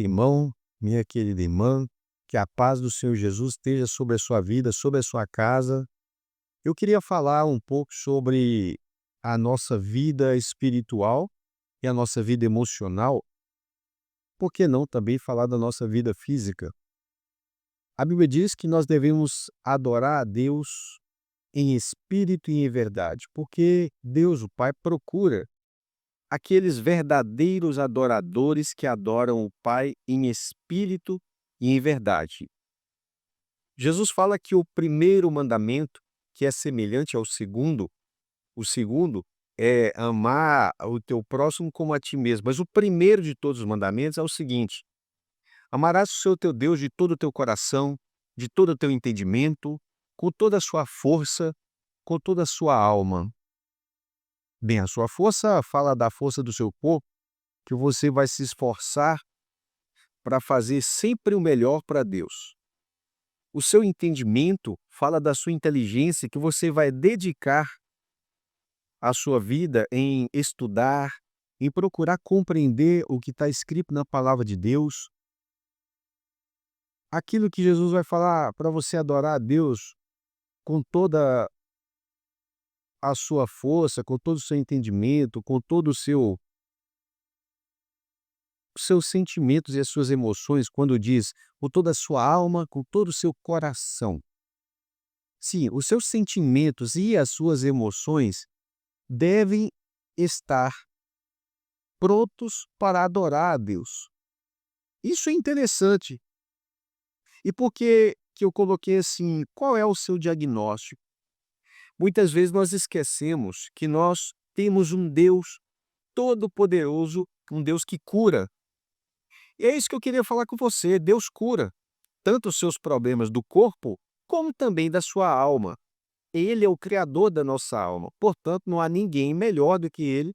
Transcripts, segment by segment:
Irmão, minha querida irmã, que a paz do Senhor Jesus esteja sobre a sua vida, sobre a sua casa. Eu queria falar um pouco sobre a nossa vida espiritual e a nossa vida emocional, por que não também falar da nossa vida física? A Bíblia diz que nós devemos adorar a Deus em espírito e em verdade, porque Deus, o Pai, procura aqueles verdadeiros adoradores que adoram o Pai em espírito e em verdade. Jesus fala que o primeiro mandamento, que é semelhante ao segundo, o segundo é amar o teu próximo como a ti mesmo. Mas o primeiro de todos os mandamentos é o seguinte: amarás o Senhor teu Deus de todo o teu coração, de todo o teu entendimento, com toda a sua força, com toda a sua alma. Bem, a sua força fala da força do seu corpo, que você vai se esforçar para fazer sempre o melhor para Deus. O seu entendimento fala da sua inteligência, que você vai dedicar a sua vida em estudar, em procurar compreender o que está escrito na palavra de Deus. Aquilo que Jesus vai falar para você adorar a Deus com toda a sua força, com todo o seu entendimento, com todo os seus sentimentos e as suas emoções, quando diz com toda a sua alma, com todo o seu coração. Sim, os seus sentimentos e as suas emoções devem estar prontos para adorar a Deus. Isso é interessante. E por que eu coloquei assim, qual é o seu diagnóstico? Muitas vezes nós esquecemos que nós temos um Deus todo-poderoso, um Deus que cura. E é isso que eu queria falar com você, Deus cura tanto os seus problemas do corpo, como também da sua alma. Ele é o criador da nossa alma, portanto não há ninguém melhor do que ele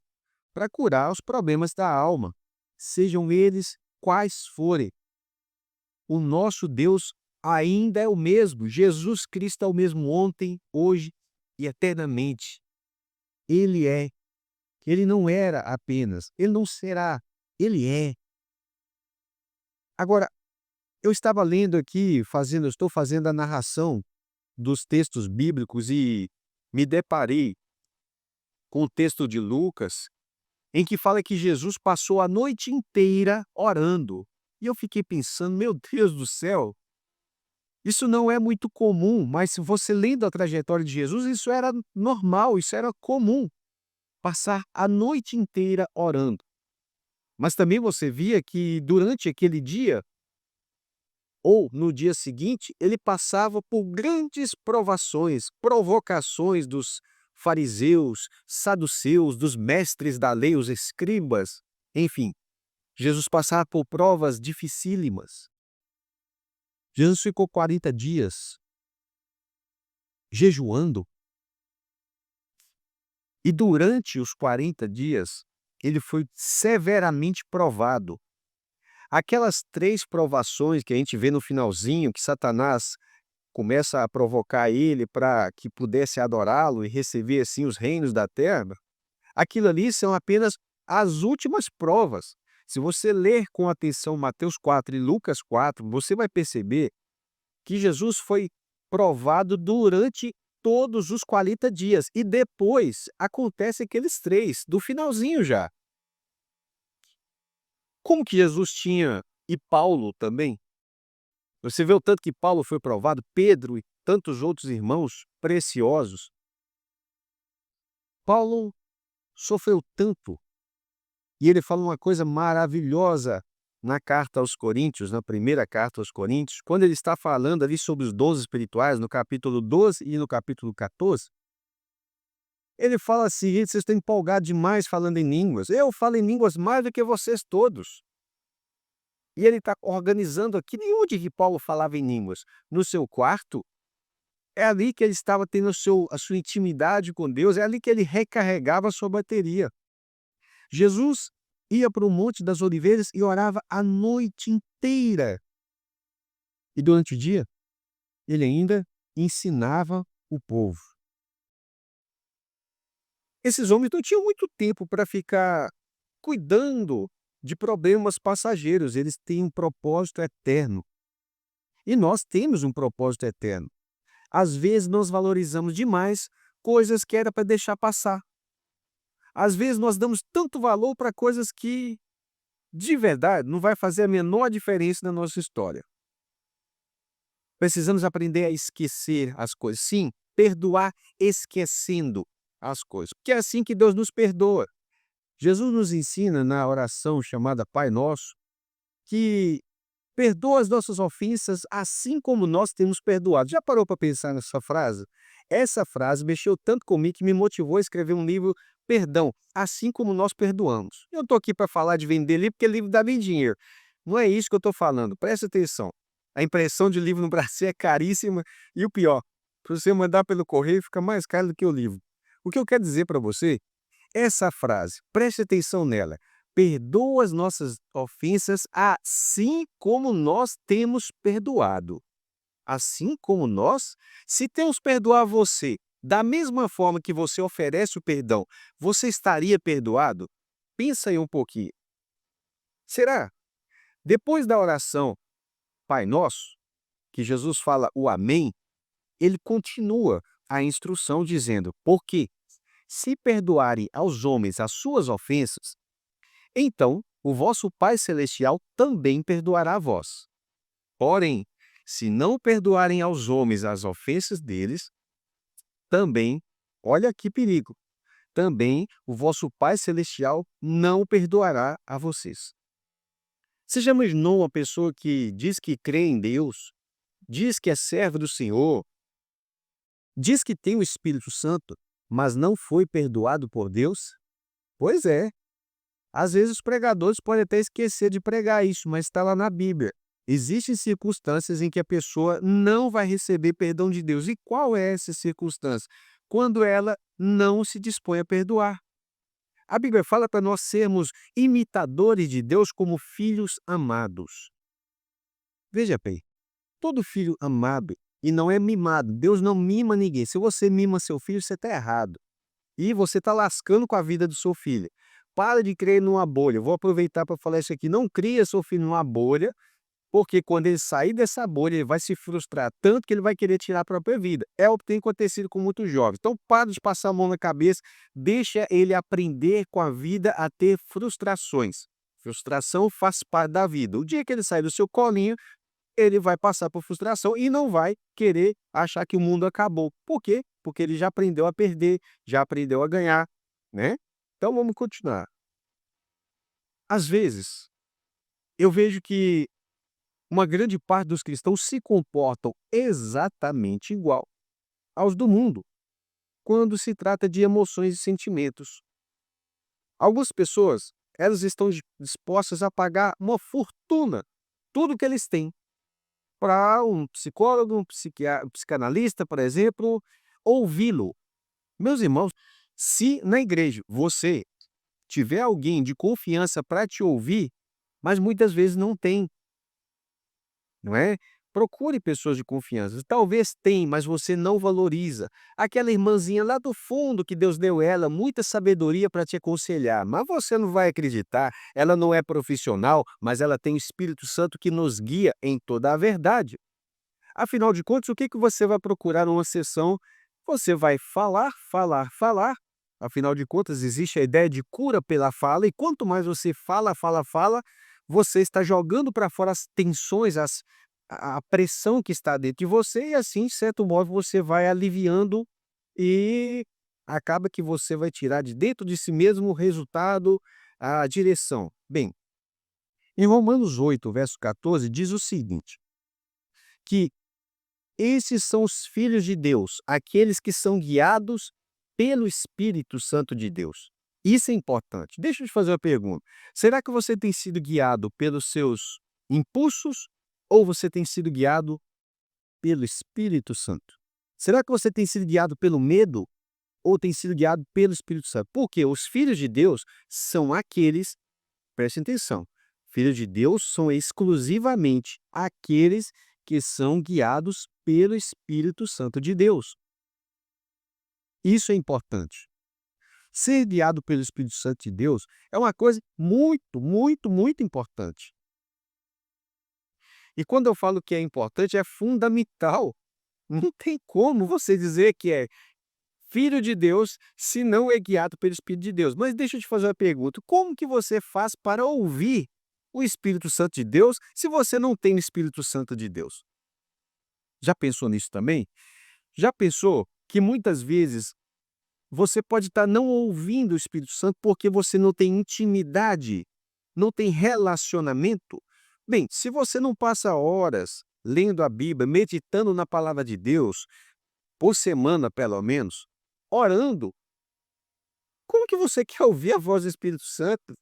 para curar os problemas da alma, sejam eles quais forem. O nosso Deus ainda é o mesmo. Jesus Cristo é o mesmo ontem, hoje e eternamente. Ele é. Ele não era apenas. Ele não será. Ele é. Agora, eu estava lendo aqui, estou fazendo a narração dos textos bíblicos e me deparei com o texto de Lucas, em que fala que Jesus passou a noite inteira orando. E eu fiquei pensando, meu Deus do céu, isso não é muito comum, mas se você lendo a trajetória de Jesus, isso era normal, isso era comum, passar a noite inteira orando. Mas também você via que durante aquele dia, ou no dia seguinte, ele passava por grandes provações, provocações dos fariseus, saduceus, dos mestres da lei, os escribas, enfim, Jesus passava por provas dificílimas. Jesus ficou 40 dias jejuando. E durante os 40 dias, ele foi severamente provado. Aquelas 3 provações que a gente vê no finalzinho, que Satanás começa a provocar ele para que pudesse adorá-lo e receber, assim, os reinos da terra, aquilo ali são apenas as últimas provas. Se você ler com atenção Mateus 4 e Lucas 4, você vai perceber que Jesus foi provado durante todos os 40 dias e depois acontece aqueles 3 do finalzinho já. Como que Jesus tinha e Paulo também? Você vê o tanto que Paulo foi provado, Pedro e tantos outros irmãos preciosos. Paulo sofreu tanto, e ele fala uma coisa maravilhosa na carta aos Coríntios, na primeira carta aos Coríntios, quando ele está falando ali sobre os dons espirituais, no capítulo 12 e no capítulo 14, ele fala assim: "Gente, vocês estão empolgados demais falando em línguas. Eu falo em línguas mais do que vocês todos." E ele está organizando aqui, nem onde que Paulo falava em línguas? No seu quarto? É ali que ele estava tendo a sua intimidade com Deus, é ali que ele recarregava a sua bateria. Jesus ia para o Monte das Oliveiras e orava a noite inteira. E durante o dia, ele ainda ensinava o povo. Esses homens não tinham muito tempo para ficar cuidando de problemas passageiros, eles têm um propósito eterno. E nós temos um propósito eterno. Às vezes nós valorizamos demais coisas que era para deixar passar. Às vezes nós damos tanto valor para coisas que, de verdade, não vai fazer a menor diferença na nossa história. Precisamos aprender a esquecer as coisas. Sim, perdoar esquecendo as coisas, porque é assim que Deus nos perdoa. Jesus nos ensina na oração chamada Pai Nosso que perdoa as nossas ofensas assim como nós temos perdoado. Já parou para pensar nessa frase? Essa frase mexeu tanto comigo que me motivou a escrever um livro, Perdão, assim como nós perdoamos. Eu estou aqui para falar de vender livro, porque livro dá bem dinheiro. Não é isso que eu estou falando, presta atenção. A impressão de livro no Brasil é caríssima e o pior, para você mandar pelo correio fica mais caro do que o livro. O que eu quero dizer para você, essa frase, preste atenção nela. Perdoa as nossas ofensas assim como nós temos perdoado. Assim como nós, se temos perdoar você, da mesma forma que você oferece o perdão, você estaria perdoado? Pensa aí um pouquinho. Será? Depois da oração Pai Nosso, que Jesus fala o Amém, ele continua a instrução dizendo: porque se perdoarem aos homens as suas ofensas, então o vosso Pai Celestial também perdoará a vós. Porém, se não perdoarem aos homens as ofensas deles, também, olha que perigo, também o vosso Pai Celestial não perdoará a vocês. Você já imaginou uma pessoa que diz que crê em Deus, diz que é servo do Senhor, diz que tem o Espírito Santo, mas não foi perdoado por Deus? Pois é. Às vezes os pregadores podem até esquecer de pregar isso, mas está lá na Bíblia. Existem circunstâncias em que a pessoa não vai receber perdão de Deus. E qual é essa circunstância? Quando ela não se dispõe a perdoar. A Bíblia fala para nós sermos imitadores de Deus como filhos amados. Veja bem, todo filho amado e não é mimado. Deus não mima ninguém. Se você mima seu filho, você está errado. E você está lascando com a vida do seu filho. Para de crer numa bolha. Eu vou aproveitar para falar isso aqui. Não cria seu filho numa bolha, porque quando ele sair dessa bolha, ele vai se frustrar tanto que ele vai querer tirar a própria vida. É o que tem acontecido com muitos jovens. Então, para de passar a mão na cabeça, deixa ele aprender com a vida a ter frustrações. Frustração faz parte da vida. O dia que ele sair do seu colinho, ele vai passar por frustração e não vai querer achar que o mundo acabou. Por quê? Porque ele já aprendeu a perder, já aprendeu a ganhar, né? Então vamos continuar. Às vezes, eu vejo que uma grande parte dos cristãos se comportam exatamente igual aos do mundo, quando se trata de emoções e sentimentos. Algumas pessoas, elas estão dispostas a pagar uma fortuna, tudo que eles têm, para um psicólogo, um psicanalista, por exemplo, ouvi-lo. Meus irmãos, se na igreja você tiver alguém de confiança para te ouvir, mas muitas vezes não tem, não é? Procure pessoas de confiança. Talvez tem, mas você não valoriza. Aquela irmãzinha lá do fundo que Deus deu ela muita sabedoria para te aconselhar, mas você não vai acreditar. Ela não é profissional, mas ela tem o Espírito Santo que nos guia em toda a verdade. Afinal de contas, o que que você vai procurar numa sessão? Você vai falar, falar, falar. Afinal de contas, existe a ideia de cura pela fala, e quanto mais você fala, fala, fala, você está jogando para fora as tensões, a pressão que está dentro de você, e assim, de certo modo, você vai aliviando e acaba que você vai tirar de dentro de si mesmo o resultado, a direção. Bem, em Romanos 8, verso 14, diz o seguinte, que esses são os filhos de Deus, aqueles que são guiados pelo Espírito Santo de Deus. Isso é importante. Deixa eu te fazer uma pergunta. Será que você tem sido guiado pelos seus impulsos ou você tem sido guiado pelo Espírito Santo? Será que você tem sido guiado pelo medo ou tem sido guiado pelo Espírito Santo? Porque os filhos de Deus são aqueles, prestem atenção, filhos de Deus são exclusivamente aqueles que são guiados pelo Espírito Santo de Deus. Isso é importante. Ser guiado pelo Espírito Santo de Deus é uma coisa muito, muito, muito importante. E quando eu falo que é importante, é fundamental. Não tem como você dizer que é filho de Deus se não é guiado pelo Espírito de Deus. Mas deixa eu te fazer uma pergunta: como que você faz para ouvir o Espírito Santo de Deus se você não tem o Espírito Santo de Deus? Já pensou nisso também? Já pensou que muitas vezes você pode estar não ouvindo o Espírito Santo porque você não tem intimidade, não tem relacionamento? Bem, se você não passa horas lendo a Bíblia, meditando na palavra de Deus, por semana pelo menos, orando, como que você quer ouvir a voz do Espírito Santo?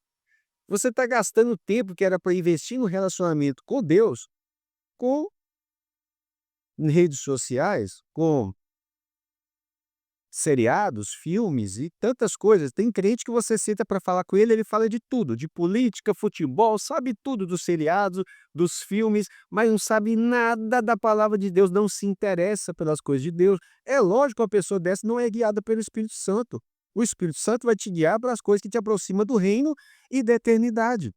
Você está gastando tempo que era para investir no relacionamento com Deus, com redes sociais, com seriados, filmes e tantas coisas. Tem crente que você senta para falar com ele, ele fala de tudo, de política, futebol, sabe tudo dos seriados, dos filmes, mas não sabe nada da palavra de Deus, não se interessa pelas coisas de Deus. É lógico que uma pessoa dessa não é guiada pelo Espírito Santo. O Espírito Santo vai te guiar para as coisas que te aproximam do reino e da eternidade.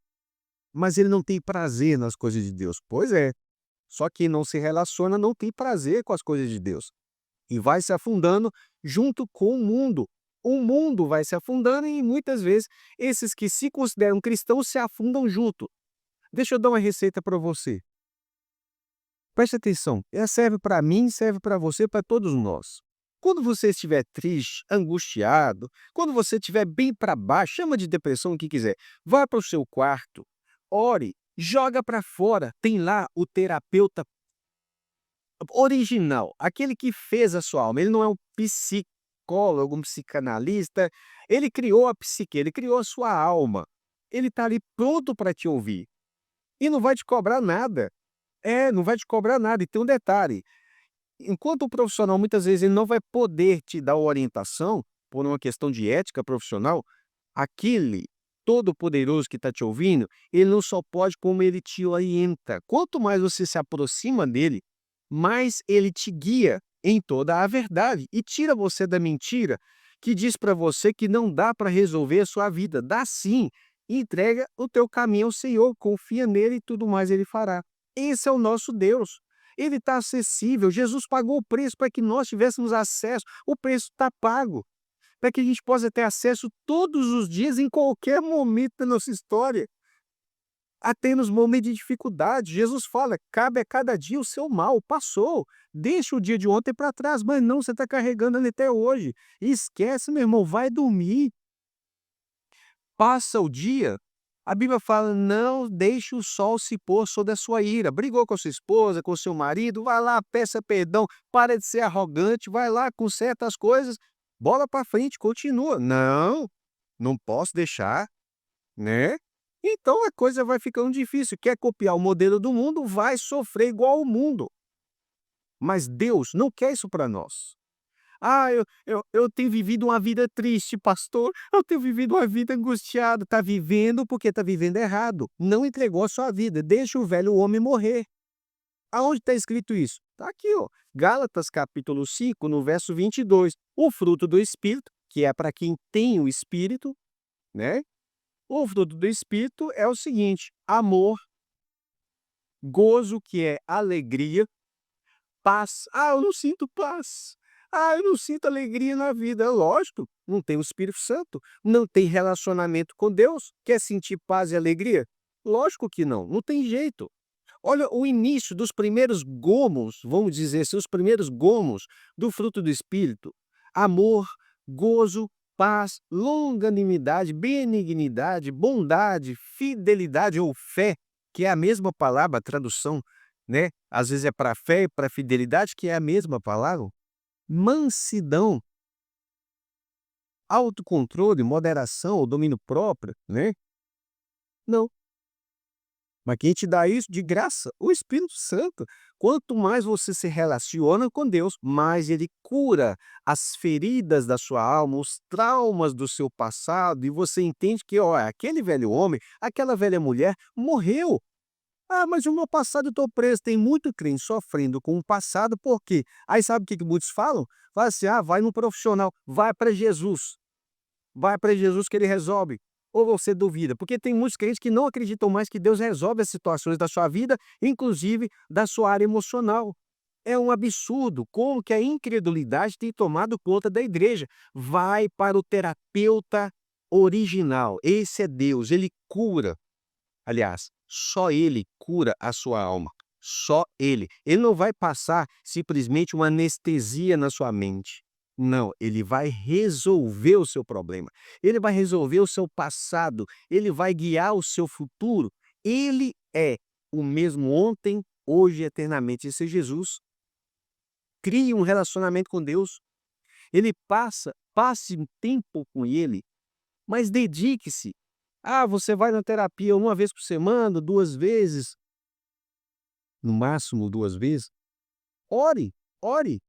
Mas ele não tem prazer nas coisas de Deus. Pois é, só quem não se relaciona não tem prazer com as coisas de Deus e vai se afundando junto com o mundo. O mundo vai se afundando e muitas vezes esses que se consideram cristãos se afundam junto. Deixa eu dar uma receita para você. Preste atenção, ela serve para mim, serve para você, para todos nós. Quando você estiver triste, angustiado, quando você estiver bem para baixo, chama de depressão o que quiser, vá para o seu quarto, ore, joga para fora. Tem lá o terapeuta original, aquele que fez a sua alma. Ele não é um psicólogo, um psicanalista. Ele criou a psique, ele criou a sua alma. Ele está ali pronto para te ouvir e não vai te cobrar nada. Não vai te cobrar nada. E tem um detalhe: enquanto o profissional muitas vezes ele não vai poder te dar orientação por uma questão de ética profissional, aquele todo-poderoso que está te ouvindo, ele não só pode, como ele te orienta. Quanto mais você se aproxima dele, mais ele te guia em toda a verdade e tira você da mentira que diz para você que não dá para resolver a sua vida. Dá sim. Entrega o teu caminho ao Senhor, confia nele e tudo mais ele fará. Esse é o nosso Deus. Ele está acessível. Jesus pagou o preço para que nós tivéssemos acesso. O preço está pago para que a gente possa ter acesso todos os dias, em qualquer momento da nossa história, até nos momentos de dificuldade. Jesus fala: cabe a cada dia o seu mal. Passou, deixa o dia de ontem para trás, mas não, você está carregando ele até hoje. Esquece, meu irmão, vai dormir. Passa o dia. A Bíblia fala: não deixe o sol se pôr sobre a sua ira. Brigou com a sua esposa, com o seu marido, vai lá, peça perdão, para de ser arrogante, vai lá, conserta as coisas, bola para frente, continua. Não, não posso deixar, né? Então a coisa vai ficando difícil. Quer copiar o modelo do mundo, vai sofrer igual ao mundo. Mas Deus não quer isso para nós. Eu tenho vivido uma vida triste, pastor. Eu tenho vivido uma vida angustiada. Está vivendo porque está vivendo errado. Não entregou a sua vida. Deixa o velho homem morrer. Aonde está escrito isso? Está aqui, ó. Gálatas capítulo 5, no verso 22. O fruto do Espírito, que é para quem tem o Espírito, né? O fruto do Espírito é o seguinte: amor, gozo, que é alegria, paz. Eu não sinto paz. Eu não sinto alegria na vida. É lógico, não tem o Espírito Santo, não tem relacionamento com Deus. Quer sentir paz e alegria? Lógico que não, não tem jeito. Olha o início dos primeiros gomos, vamos dizer assim, os primeiros gomos do fruto do Espírito: amor, gozo, paz, longanimidade, benignidade, bondade, fidelidade ou fé, que é a mesma palavra, a tradução, né? Às vezes é para fé e para fidelidade, que é a mesma palavra. Mansidão, autocontrole, moderação ou domínio próprio, né? Não. Mas quem te dá isso de graça? O Espírito Santo. Quanto mais você se relaciona com Deus, mais ele cura as feridas da sua alma, os traumas do seu passado, e você entende que, ó, aquele velho homem, aquela velha mulher morreu. Mas o meu passado eu estou preso. Tem muito crente sofrendo com o passado, por quê? Aí sabe o que muitos falam? Fala assim: vai no profissional, vai para Jesus. vai para Jesus que ele resolve. Ou você duvida? Porque tem muitos crentes que não acreditam mais que Deus resolve as situações da sua vida, inclusive da sua área emocional. É um absurdo como que a incredulidade tem tomado conta da igreja. Vai para o terapeuta original. Esse é Deus, ele cura. Aliás, só ele cura a sua alma. Só ele. Ele não vai passar simplesmente uma anestesia na sua mente. Não, ele vai resolver o seu problema. Ele vai resolver o seu passado. Ele vai guiar o seu futuro. Ele é o mesmo ontem, hoje e eternamente. Esse é Jesus. Crie um relacionamento com Deus. Ele passe um tempo com ele, mas dedique-se. Ah, você vai na terapia uma vez por semana, 2 vezes, no máximo 2 vezes. Ore, ore,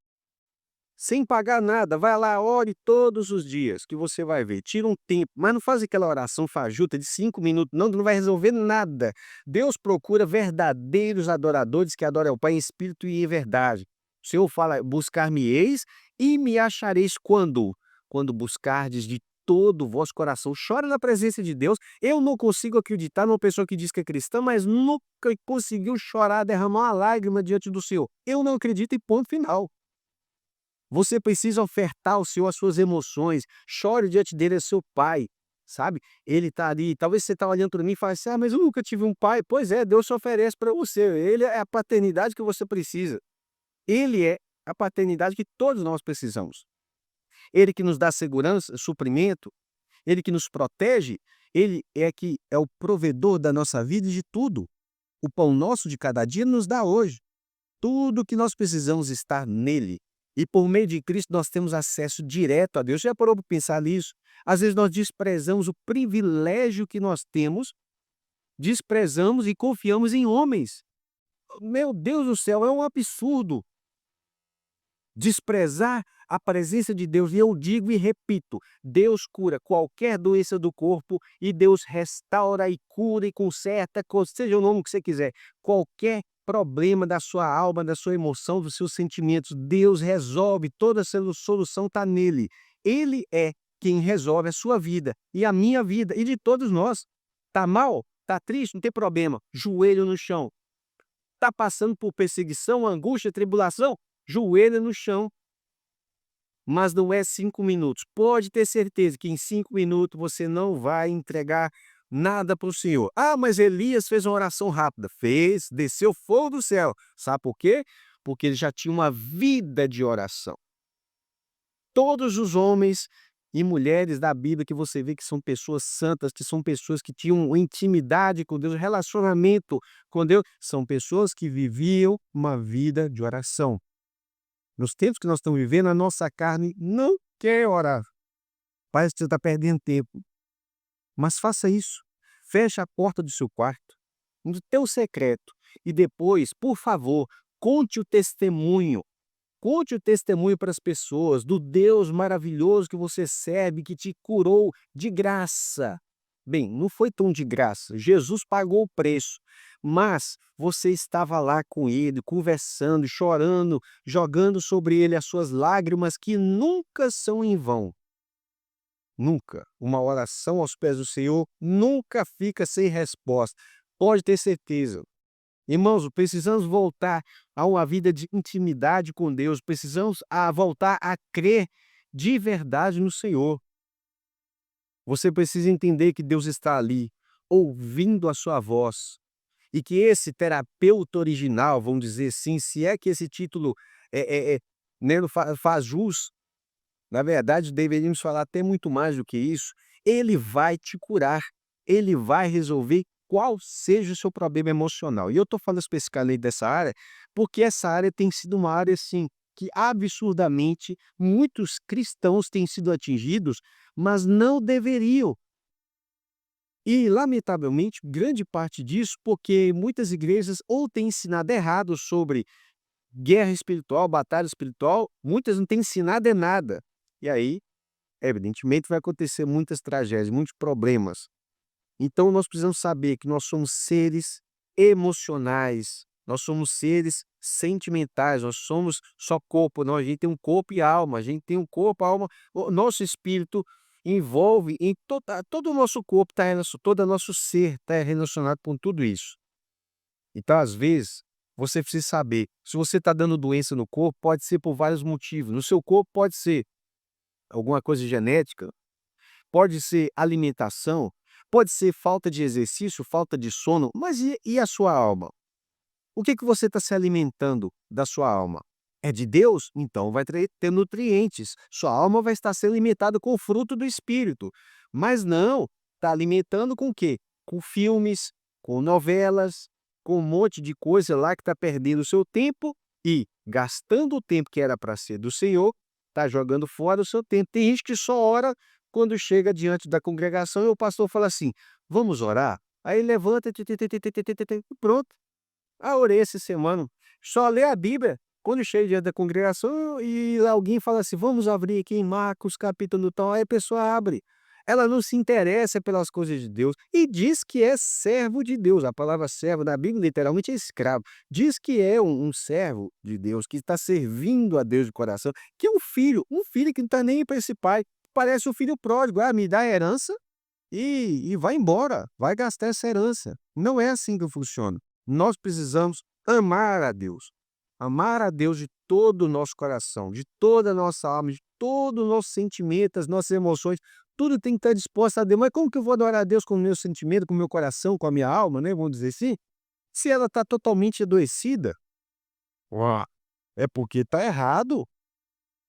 sem pagar nada. Vai lá, ore todos os dias, que você vai ver. Tira um tempo, mas não faz aquela oração fajuta de 5 minutos, não, não vai resolver nada. Deus procura verdadeiros adoradores que adoram ao Pai em espírito e em verdade. O Senhor fala: buscar-me-eis e me achareis quando? Quando buscardes de todo o vosso coração. Chora na presença de Deus. Eu não consigo acreditar numa pessoa que diz que é cristã, mas nunca conseguiu chorar, derramar uma lágrima diante do Senhor. Eu não acredito, e ponto final. Você precisa ofertar ao Senhor as suas emoções. Chore diante dele, é seu pai, sabe? Ele está ali. Talvez você está olhando para mim e fale assim: ah, mas eu nunca tive um pai. Pois é, Deus se oferece para você. Ele é a paternidade que você precisa. Ele é a paternidade que todos nós precisamos. Ele que nos dá segurança, suprimento, ele que nos protege, ele é que é o provedor da nossa vida e de tudo. O pão nosso de cada dia nos dá hoje. Tudo que nós precisamos estar nele. E por meio de Cristo nós temos acesso direto a Deus. Já parou para pensar nisso? Às vezes nós desprezamos o privilégio que nós temos, desprezamos e confiamos em homens. Meu Deus do céu, é um absurdo desprezar a presença de Deus. E eu digo e repito: Deus cura qualquer doença do corpo e Deus restaura e cura e conserta, seja o nome que você quiser, qualquer problema da sua alma, da sua emoção, dos seus sentimentos. Deus resolve, toda essa solução está nele. Ele é quem resolve a sua vida e a minha vida e de todos nós. Tá mal? Tá triste? Não tem problema. Joelho no chão. Tá passando por perseguição, angústia, tribulação? Joelho no chão. Mas não é 5 minutos. Pode ter certeza que em 5 minutos você não vai entregar nada para o Senhor. Ah, mas Elias fez uma oração rápida. Fez, desceu fogo do céu. Sabe por quê? Porque ele já tinha uma vida de oração. Todos os homens e mulheres da Bíblia que você vê que são pessoas santas, que são pessoas que tinham intimidade com Deus, relacionamento com Deus, são pessoas que viviam uma vida de oração. Nos tempos que nós estamos vivendo, a nossa carne não quer orar. Parece que você está perdendo tempo. Mas faça isso. Feche a porta do seu quarto, no teu secreto. E depois, por favor, conte o testemunho. Conte o testemunho para as pessoas do Deus maravilhoso que você serve, que te curou de graça. Bem, não foi tão de graça. Jesus pagou o preço. Mas você estava lá com ele, conversando, chorando, jogando sobre ele as suas lágrimas que nunca são em vão. Nunca. Uma oração aos pés do Senhor nunca fica sem resposta. Pode ter certeza. Irmãos, precisamos voltar a uma vida de intimidade com Deus. Precisamos voltar a crer de verdade no Senhor. Você precisa entender que Deus está ali, ouvindo a sua voz. E que esse terapeuta original, vamos dizer assim, se é que esse título né, não faz jus, na verdade deveríamos falar até muito mais do que isso, ele vai te curar, ele vai resolver qual seja o seu problema emocional. E eu estou falando especificamente dessa área, porque essa área tem sido uma área assim, que absurdamente muitos cristãos têm sido atingidos, mas não deveriam. E, lamentavelmente, grande parte disso porque muitas igrejas ou têm ensinado errado sobre guerra espiritual, batalha espiritual, muitas não têm ensinado nada. E aí, evidentemente, vai acontecer muitas tragédias, muitos problemas. Então, nós precisamos saber que nós somos seres emocionais, nós somos seres sentimentais, nós somos só corpo, não, a gente tem um corpo e alma, a gente tem um corpo, alma, o nosso espírito envolve em todo o nosso corpo, todo o nosso ser está relacionado com tudo isso. Então, às vezes, você precisa saber, se você está dando doença no corpo, pode ser por vários motivos. No seu corpo pode ser alguma coisa genética, pode ser alimentação, pode ser falta de exercício, falta de sono, mas e a sua alma? O que que você está se alimentando da sua alma? É de Deus? Então vai ter nutrientes. Sua alma vai estar sendo alimentada com o fruto do Espírito. Mas não, está alimentando com o quê? Com filmes, com novelas, com um monte de coisa lá que está perdendo o seu tempo e gastando o tempo que era para ser do Senhor, está jogando fora o seu tempo. Tem gente que só ora quando chega diante da congregação e o pastor fala assim: vamos orar? Aí ele levanta, e pronto. Ah, orei essa semana. Só lê a Bíblia quando chega diante da congregação e alguém fala assim: vamos abrir aqui em Marcos capítulo tal. Aí a pessoa abre. Ela não se interessa pelas coisas de Deus e diz que é servo de Deus. A palavra servo na Bíblia literalmente é escravo. Diz que é um servo de Deus, que está servindo a Deus de coração, que é um filho que não está nem aí para esse pai. Parece o filho pródigo. Ah, me dá a herança e vai embora, vai gastar essa herança. Não é assim que funciona. Nós precisamos amar a Deus de todo o nosso coração, de toda a nossa alma, de todo o nosso sentimento, as nossas emoções, tudo tem que estar disposto a Deus. Mas como que eu vou adorar a Deus com o meu sentimento, com o meu coração, com a minha alma, né, vamos dizer assim? Se ela está totalmente adoecida, uá, é porque está errado.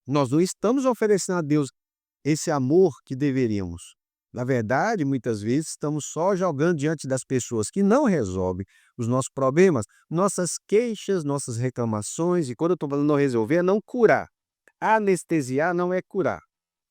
Nós não estamos oferecendo a Deus esse amor que deveríamos. Na verdade, muitas vezes estamos só jogando diante das pessoas que não resolvem os nossos problemas, nossas queixas, nossas reclamações, e quando eu estou falando não resolver, é não curar. Anestesiar não é curar,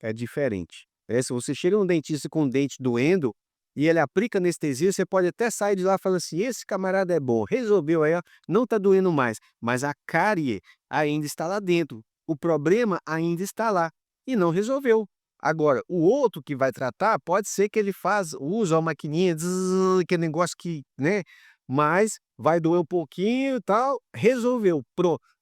é diferente. Se você chega num dentista com o dente doendo e ele aplica anestesia, você pode até sair de lá falando assim: esse camarada é bom, resolveu aí, ó, não está doendo mais, mas a cárie ainda está lá dentro, o problema ainda está lá e não resolveu. Agora, o outro que vai tratar, pode ser que ele usa uma maquininha, zzz, aquele negócio que, né, mas vai doer um pouquinho e tal, resolveu.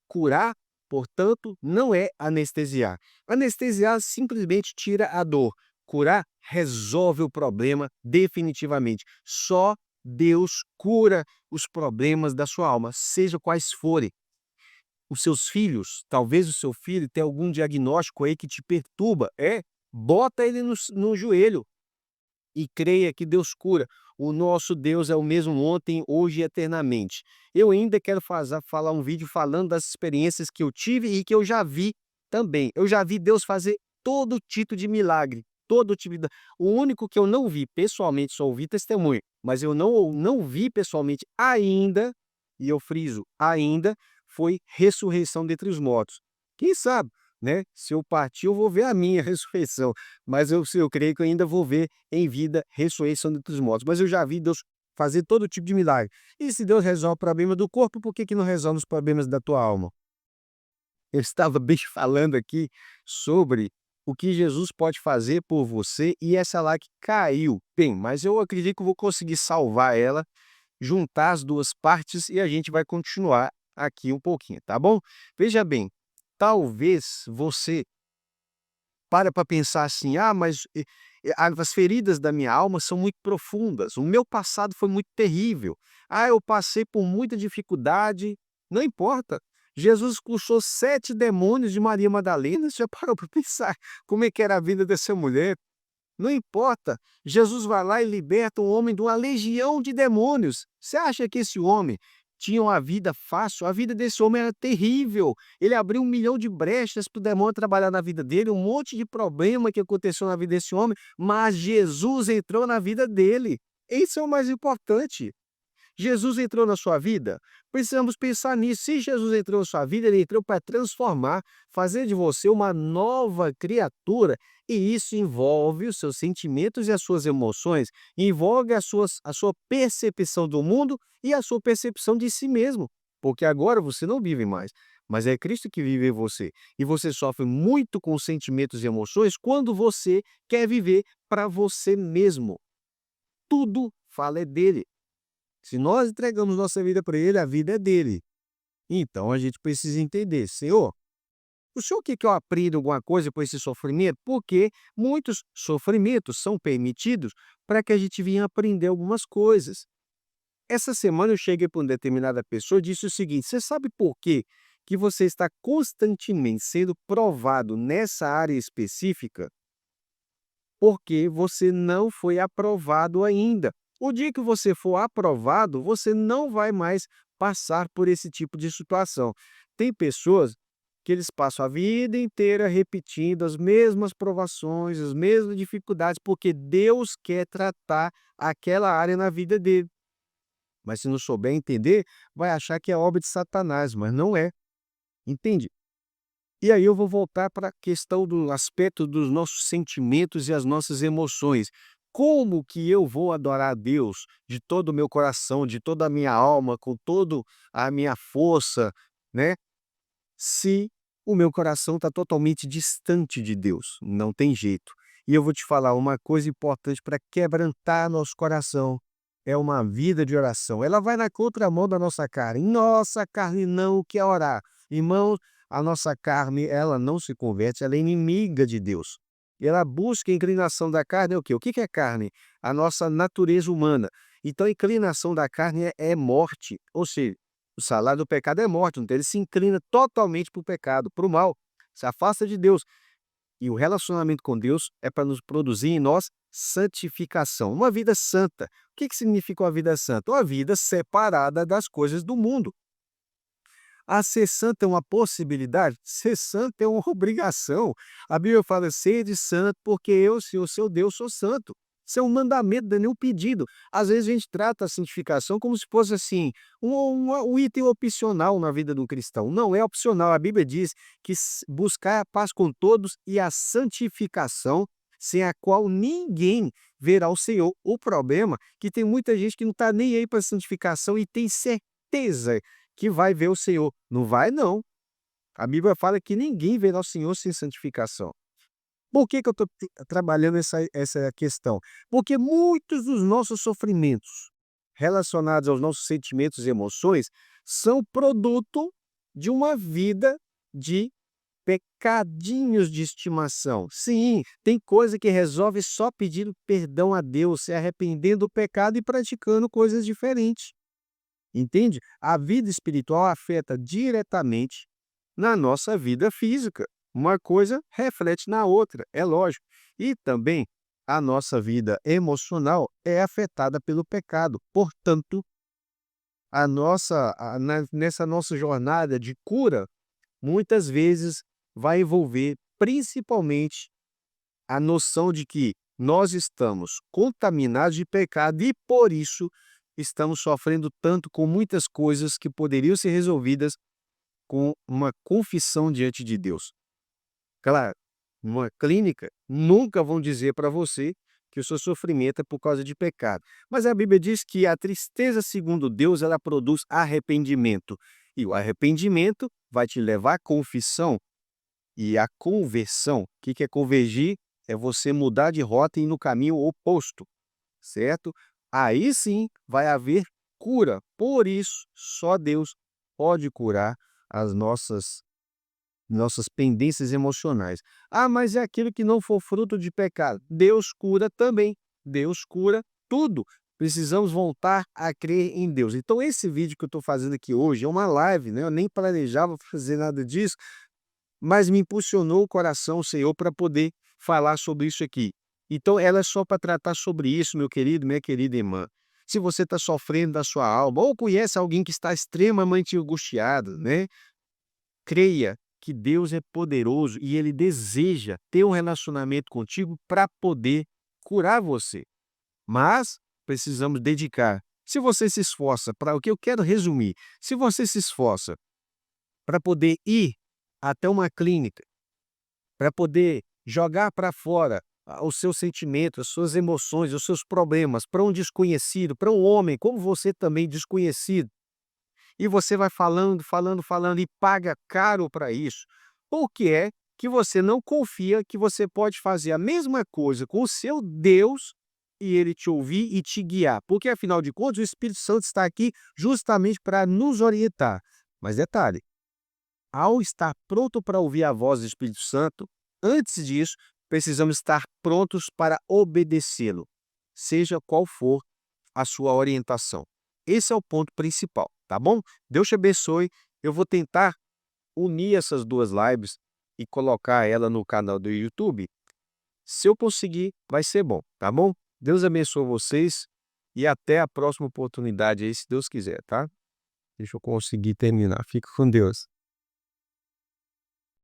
Curar, portanto, não é anestesiar. Anestesiar simplesmente tira a dor. Curar resolve o problema definitivamente. Só Deus cura os problemas da sua alma, seja quais forem. Os seus filhos, talvez o seu filho tenha algum diagnóstico aí que te perturba, bota ele no joelho e creia que Deus cura. O nosso Deus é o mesmo ontem, hoje e eternamente. Eu ainda quero falar um vídeo falando das experiências que eu tive e que eu já vi também. Eu já vi Deus fazer todo tipo de milagre, todo tipo de... O único que eu não vi pessoalmente, só ouvi testemunho, mas eu não vi pessoalmente ainda, e eu friso, ainda, foi ressurreição dentre os mortos. Quem sabe, né? Se eu partir, eu vou ver a minha ressurreição, mas eu creio que eu ainda vou ver em vida ressurreição dentre os mortos. Mas eu já vi Deus fazer todo tipo de milagre. E se Deus resolve o problema do corpo, por que que não resolve os problemas da tua alma? Eu estava bem falando aqui sobre o que Jesus pode fazer por você e essa lá que caiu. Bem, mas eu acredito que eu vou conseguir salvar ela, juntar as duas partes e a gente vai continuar aqui um pouquinho, tá bom? Veja bem, talvez você para pensar assim: "Ah, mas as feridas da minha alma são muito profundas, o meu passado foi muito terrível. Ah, eu passei por muita dificuldade", não importa. Jesus expulsou 7 demônios de Maria Madalena, você já parou para pensar como é que era a vida dessa mulher? Não importa, Jesus vai lá e liberta um homem de uma legião de demônios. Você acha que esse homem tinha uma vida fácil? A vida desse homem era terrível. Ele abriu 1 milhão de brechas para o demônio trabalhar na vida dele, um monte de problema que aconteceu na vida desse homem, mas Jesus entrou na vida dele. Isso é o mais importante. Jesus entrou na sua vida? Precisamos pensar nisso. Se Jesus entrou na sua vida, ele entrou para transformar, fazer de você uma nova criatura, e isso envolve os seus sentimentos e as suas emoções, envolve a sua percepção do mundo e a sua percepção de si mesmo, porque agora você não vive mais, mas é Cristo que vive em você, e você sofre muito com sentimentos e emoções quando você quer viver para você mesmo. Tudo fala é dele. Se nós entregamos nossa vida para ele, a vida é dele. Então a gente precisa entender: Senhor, O senhor quer que eu aprenda alguma coisa com esse sofrimento? Porque muitos sofrimentos são permitidos para que a gente venha aprender algumas coisas. Essa semana eu cheguei para uma determinada pessoa e disse o seguinte: você sabe por quê que você está constantemente sendo provado nessa área específica? Porque você não foi aprovado ainda. O dia que você for aprovado, você não vai mais passar por esse tipo de situação. Tem pessoas que eles passam a vida inteira repetindo as mesmas provações, as mesmas dificuldades, porque Deus quer tratar aquela área na vida dele. Mas se não souber entender, vai achar que é obra de Satanás, mas não é. Entende? E aí eu vou voltar para a questão do aspecto dos nossos sentimentos e as nossas emoções. Como que eu vou adorar a Deus de todo o meu coração, de toda a minha alma, com toda a minha força, né? Se o meu coração está totalmente distante de Deus? Não tem jeito. E eu vou te falar uma coisa importante para quebrantar nosso coração. É uma vida de oração. Ela vai na contramão da nossa carne. Nossa carne não quer orar. Irmãos, a nossa carne, ela não se converte, ela é inimiga de Deus. Ela busca a inclinação da carne, é o quê? O que que é carne? A nossa natureza humana. Então, a inclinação da carne é morte, ou seja, o salário do pecado é morte, então ele se inclina totalmente para o pecado, para o mal, se afasta de Deus. E o relacionamento com Deus é para nos produzir em nós santificação, uma vida santa. O que que significa uma vida santa? Uma vida separada das coisas do mundo. Ah, ser santo é uma possibilidade? Ser santo é uma obrigação. A Bíblia fala: sede santo, porque eu, Senhor, seu Deus, sou santo. Isso é um mandamento, não é nem um pedido. Às vezes a gente trata a santificação como se fosse assim, um item opcional na vida de um cristão. Não é opcional. A Bíblia diz que buscar a paz com todos e a santificação, sem a qual ninguém verá o Senhor. O problema é que tem muita gente que não está nem aí para a santificação e tem certeza que vai ver o Senhor. Não vai não. A Bíblia fala que ninguém verá o Senhor sem santificação. Por que que eu estou trabalhando essa questão? Porque muitos dos nossos sofrimentos relacionados aos nossos sentimentos e emoções são produto de uma vida de pecadinhos de estimação. Sim, tem coisa que resolve só pedindo perdão a Deus, se arrependendo do pecado e praticando coisas diferentes. Entende? A vida espiritual afeta diretamente na nossa vida física. Uma coisa reflete na outra, é lógico. E também a nossa vida emocional é afetada pelo pecado. Portanto, nessa nossa jornada de cura, muitas vezes vai envolver principalmente a noção de que nós estamos contaminados de pecado e, por isso, estamos sofrendo tanto com muitas coisas que poderiam ser resolvidas com uma confissão diante de Deus. Claro, numa clínica, nunca vão dizer para você que o seu sofrimento é por causa de pecado. Mas a Bíblia diz que a tristeza, segundo Deus, ela produz arrependimento. E o arrependimento vai te levar à confissão. E a conversão, o que que é convergir? É você mudar de rota e ir no caminho oposto, certo? Aí sim vai haver cura. Por isso, só Deus pode curar as nossas pendências emocionais. Ah, mas é aquilo que não for fruto de pecado. Deus cura também. Deus cura tudo. Precisamos voltar a crer em Deus. Então, esse vídeo que eu estou fazendo aqui hoje é uma live, né? Eu nem planejava fazer nada disso, mas me impulsionou o coração, o Senhor, para poder falar sobre isso aqui. Então, ela é só para tratar sobre isso, meu querido, minha querida irmã. Se você está sofrendo da sua alma, ou conhece alguém que está extremamente angustiado, né? Creia que Deus é poderoso e Ele deseja ter um relacionamento contigo para poder curar você. Mas precisamos dedicar. Se você se esforça para o que eu quero resumir, se você se esforça para poder ir até uma clínica, para poder jogar para fora os seus sentimentos, as suas emoções, os seus problemas para um desconhecido, para um homem como você também desconhecido, e você vai falando, falando, falando e paga caro para isso, por que é que você não confia que você pode fazer a mesma coisa com o seu Deus e ele te ouvir e te guiar? Porque, afinal de contas, o Espírito Santo está aqui justamente para nos orientar. Mas detalhe, ao estar pronto para ouvir a voz do Espírito Santo, antes disso, precisamos estar prontos para obedecê-lo, seja qual for a sua orientação. Esse é o ponto principal, tá bom? Deus te abençoe. Eu vou tentar unir essas duas lives e colocar ela no canal do YouTube. Se eu conseguir, vai ser bom, tá bom? Deus abençoe vocês e até a próxima oportunidade aí, se Deus quiser, tá? Deixa eu conseguir terminar. Fica com Deus.